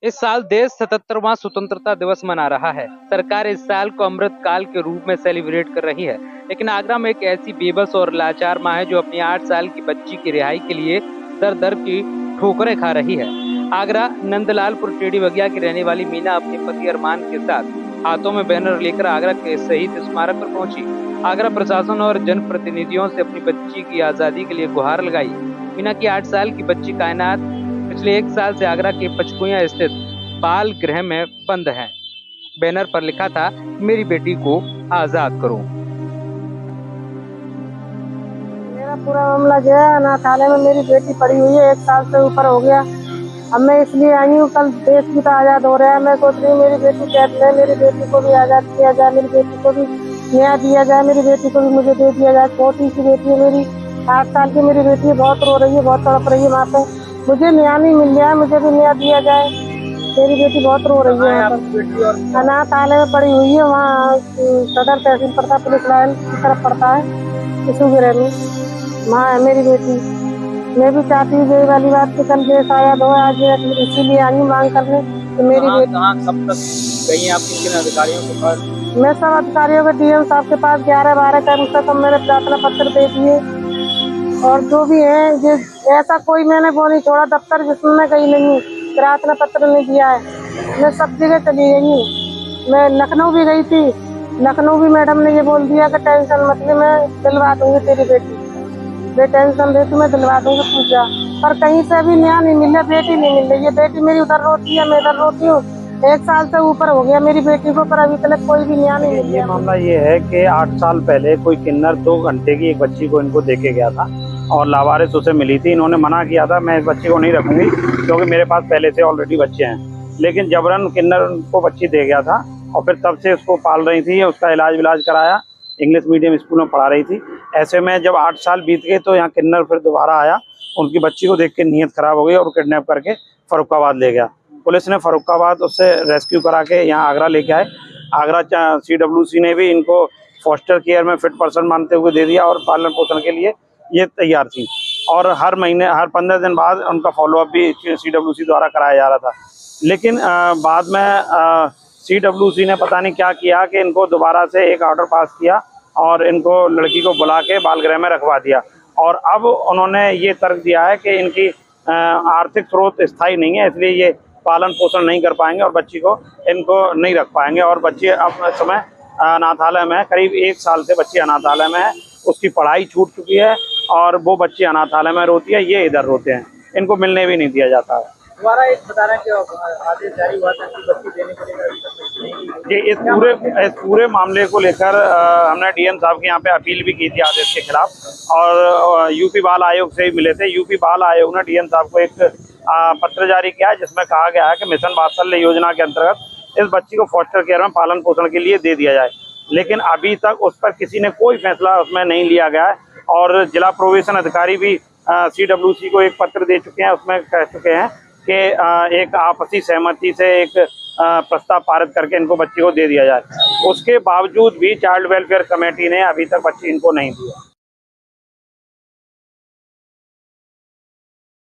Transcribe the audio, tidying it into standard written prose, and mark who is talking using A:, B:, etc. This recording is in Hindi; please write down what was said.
A: इस साल देश 77वां स्वतंत्रता दिवस मना रहा है। सरकार इस साल को अमृत काल के रूप में सेलिब्रेट कर रही है, लेकिन आगरा में एक ऐसी बेबस और लाचार मां है जो अपनी 8 साल की बच्ची की रिहाई के लिए दर दर की ठोकरें खा रही है। आगरा नंदलालपुर टेढ़ी बगिया की रहने वाली मीना अपने पति अरमान के साथ हाथों में बैनर लेकर आगरा के शहीद स्मारक पर पहुंची। आगरा प्रशासन और जनप्रतिनिधियों से अपनी बच्ची की आजादी के लिए गुहार लगाई। मीना की 8 साल की बच्ची कायनात पिछले 1 साल से आगरा के पचकुइयां स्थित बाल गृह में बंद है। बैनर पर लिखा था, मेरी बेटी को आजाद करो।
B: मेरा पूरा मामला जो है अनाथालय में मेरी बेटी पड़ी हुई है, 1 साल से ऊपर हो गया। अब मैं इसलिए आई हूँ, कल देश भी तो आजाद हो रहा है। मैं सोच रही हूँ मेरी बेटी कैद है, मेरी बेटी को भी आजाद किया जाए, मेरी बेटी को भी न्याय दिया जाए, मेरी बेटी को भी मुझे दे दिया जाए। छोटी सी बेटी है मेरी, 8 साल की मेरी बेटी है, बहुत रो रही है, बहुत तड़प रही है वहाँ पे। मुझे न्याय नहीं मिल रहा है, मुझे भी न्याय दिया जाए। मेरी बेटी बहुत रो रही है, अनाथालय में पड़ी हुई है, वहाँ सदर तहसील पड़ता, पुलिस लाइन की तरफ पड़ता है, इसुगिरे में। वहाँ है मेरी बेटी। मैं भी चाहती हूँ यही वाली बात कि कल देश आजाद हो, आज इसीलिए आई हूँ मांग करने कि मेरी बेटी।
A: कब तक गई आप किन अधिकारियों के पास?
B: मैं सब अधिकारियों के डीएम साहब के पास 11-12 का सब मैंने प्रार्थना पत्र दे दिए, और जो भी है ऐसा कोई मैंने वो नहीं छोड़ा दफ्तर जिसमें मैं गई नहीं, प्रार्थना पत्र नहीं दिया है। मैं सब जगह चली गई हूँ। मैं लखनऊ भी गई थी, लखनऊ भी मैडम ने ये बोल दिया कि टेंशन मत ले, मैं दिलवा दूंगी तेरी बेटी, बेटेंशन दे तू, मैं दिलवा दूंगी पूजा। पर कहीं से भी न्याय नहीं मिल रहा, बेटी नहीं मिल रही है। बेटी मेरी उधर रोती है, मैं इधर रोती हूँ। 1 साल से ऊपर हो गया मेरी बेटी को, पर अभी तक कोई भी न्याय नहीं मिल रहा।
C: ये मामला ये है कि 8 साल पहले कोई किन्नर 2 घंटे की एक बच्ची को इनको देके गया था और लावारिस उसे मिली थी। इन्होंने मना किया था, मैं इस बच्ची को नहीं रखूंगी क्योंकि मेरे पास पहले से ऑलरेडी बच्चे हैं। लेकिन जबरन किन्नर को बच्ची दे गया था और फिर तब से उसको पाल रही थी, उसका इलाज विलाज कराया, इंग्लिश मीडियम स्कूल में पढ़ा रही थी। ऐसे में जब 8 साल बीत गए तो यहाँ किन्नर फिर दोबारा आया, उनकी बच्ची को देख के नीयत खराब हो गई और किडनैप करके फर्रुखाबाद ले गया। पुलिस ने फर्रुखाबाद उससे रेस्क्यू करा के यहाँ आगरा लेके आए। आगरा CWC ने भी इनको फॉस्टर केयर में फिट पर्सन मानते हुए दे दिया और पालन पोषण के लिए ये तैयार थी। और हर महीने, हर 15 दिन बाद उनका फॉलोअप भी CWC द्वारा कराया जा रहा था। लेकिन बाद में CWC ने पता नहीं क्या किया कि इनको दोबारा से एक ऑर्डर पास किया और इनको लड़की को बुला के बाल गृह में रखवा दिया। और अब उन्होंने ये तर्क दिया है कि इनकी आर्थिक स्रोत स्थायी नहीं है, इसलिए ये पालन पोषण नहीं कर पाएंगे और बच्ची को इनको नहीं रख पाएंगे। और बच्ची अब समय अनाथालय में, करीब 1 साल से बच्ची अनाथालय में है। उसकी पढ़ाई छूट चुकी है और वो बच्ची अनाथालय में रोती है, ये इधर रोते हैं, इनको मिलने भी नहीं दिया जाता है।
A: दोबारा एक बता रहे हैं कि आदेश जारी हुआ था कि बच्ची देने के लिए
C: जी, इस पूरे मामले को लेकर हमने डीएम साहब के यहाँ पे अपील भी की थी आदेश के खिलाफ, और यूपी बाल आयोग से भी मिले थे। यूपी बाल आयोग ने डीएम साहब को एक पत्र जारी किया है जिसमें कहा गया है कि मिशन वात्सल्य योजना के अंतर्गत इस बच्ची को फॉस्टर केयर में पालन पोषण के लिए दे दिया जाए। लेकिन अभी तक उस पर किसी ने कोई फैसला उसमें नहीं लिया गया है। और जिला प्रोबेशन अधिकारी भी CWC को एक पत्र दे चुके हैं, उसमें कह चुके हैं कि एक आपसी सहमति से एक प्रस्ताव पारित करके इनको बच्ची को दे दिया जाए। उसके बावजूद भी चाइल्ड वेलफेयर कमेटी ने अभी तक बच्ची इनको नहीं दी है।